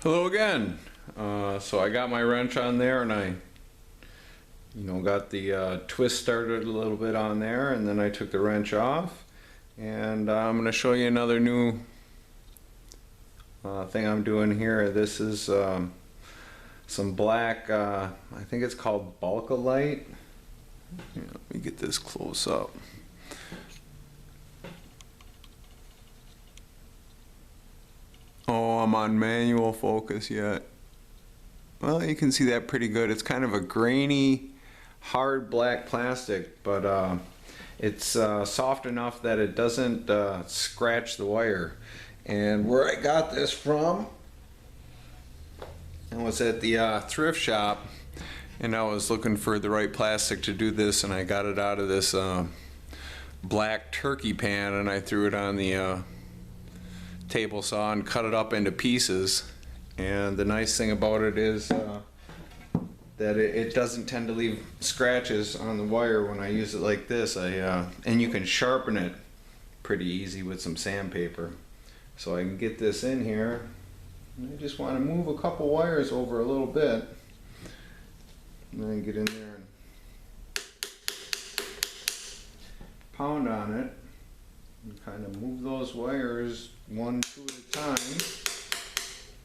Hello again. So I got my wrench on there and I got the twist started a little bit on there, and then I took the wrench off, and I'm going to show you another new thing I'm doing here. This is some black, I think it's called Bulkalite. Let me get this close up. Oh, I'm on manual focus yet. Well, you can see that pretty good. It's kind of a grainy, hard black plastic, but it's soft enough that it doesn't scratch the wire. And where I got this from, I was at the thrift shop, and I was looking for the right plastic to do this, and I got it out of this black turkey pan, and I threw it on the table saw and cut it up into pieces. And the nice thing about it is that it doesn't tend to leave scratches on the wire when I use it like this. And you can sharpen it pretty easy with some sandpaper. So I can get this in here. I just want to move a couple wires over a little bit, and then get in there and pound on it, and kind of move those wires one, two at a time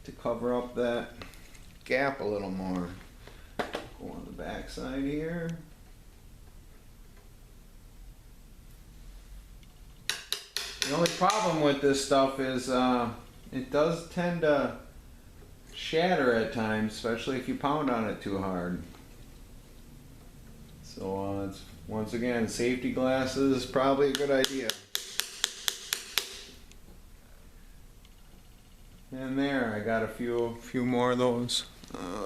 to cover up that gap a little more. Go on the back side here. The only problem with this stuff is it does tend to shatter at times, especially if you pound on it too hard. So it's, once again, safety glasses, probably a good idea. And there, I got a few more of those.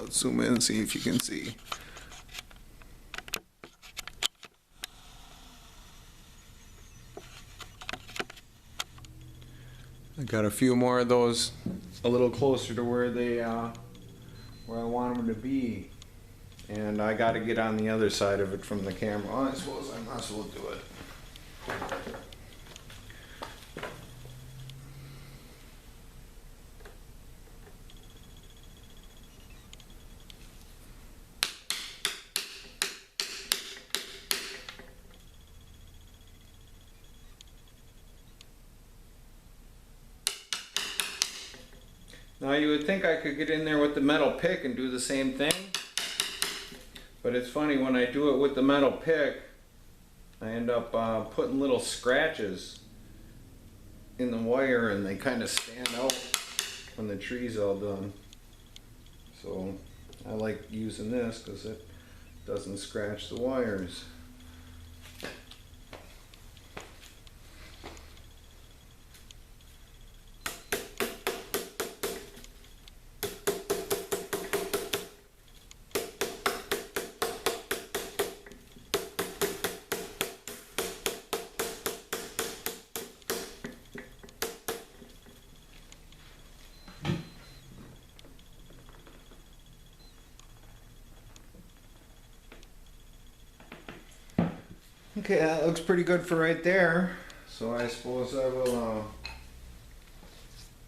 Let's zoom in and see if you can see. I got a few more of those a little closer to where they where I want them to be. And I got to get on the other side of it from the camera. Oh, I suppose I might as well do it. Now you would think I could get in there with the metal pick and do the same thing, but it's funny, when I do it with the metal pick, I end up putting little scratches in the wire, and they kind of stand out when the tree's all done. So I like using this because it doesn't scratch the wires. Okay, that looks pretty good for right there. So I suppose I will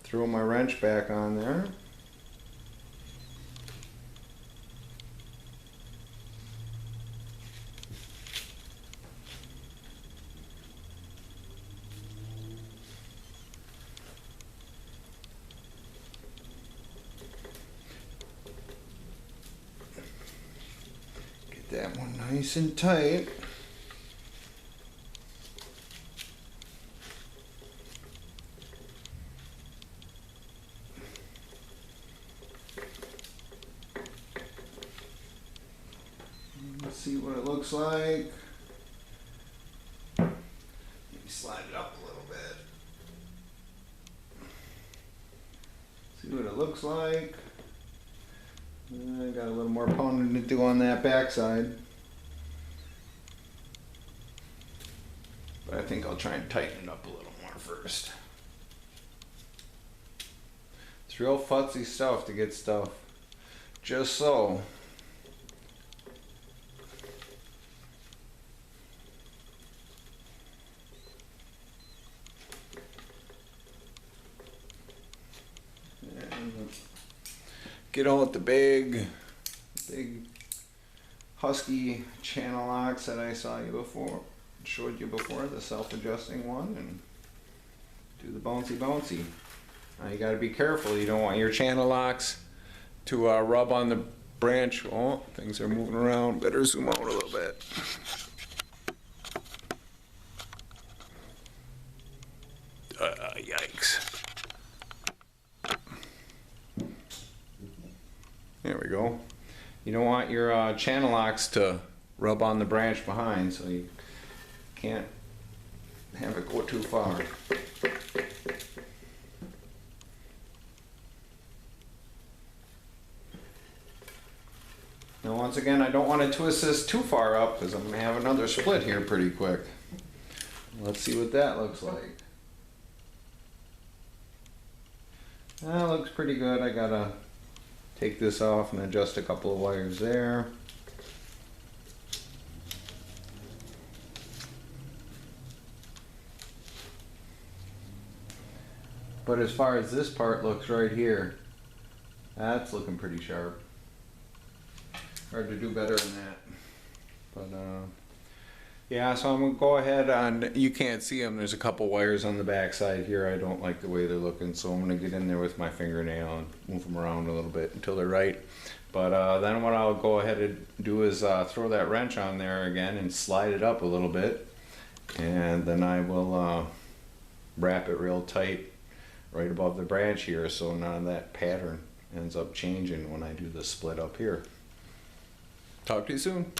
throw my wrench back on there. Get that one nice and tight. Let's see what it looks like. Maybe slide it up a little bit. See what it looks like. I got a little more pounding to do on that backside. But I think I'll try and tighten it up a little more first. It's real futzy stuff to get stuff just so. get out the big Husky channel locks that I showed you before, the self-adjusting one, and do the bouncy. Now you got to be careful. You don't want your channel locks to rub on the branch. Oh, things are moving around. Better zoom out a little bit. Yikes. There we go. You don't want your channel locks to rub on the branch behind, so you can't have it go too far. Now once again, I don't want to twist this too far up because I'm going to have another split here pretty quick. Let's see what that looks like. That looks pretty good. I gotta take this off and adjust a couple of wires there. But as far as this part looks right here, that's looking pretty sharp. Hard to do better than that. But yeah, so I'm gonna go ahead on, you can't see them, there's a couple wires on the back side here. I don't like the way they're looking, so I'm gonna get in there with my fingernail and move them around a little bit until they're right. But then what I'll go ahead and do is throw that wrench on there again and slide it up a little bit, and then I will wrap it real tight right above the branch here, so none of that pattern ends up changing when I do the split up here. Talk to you soon.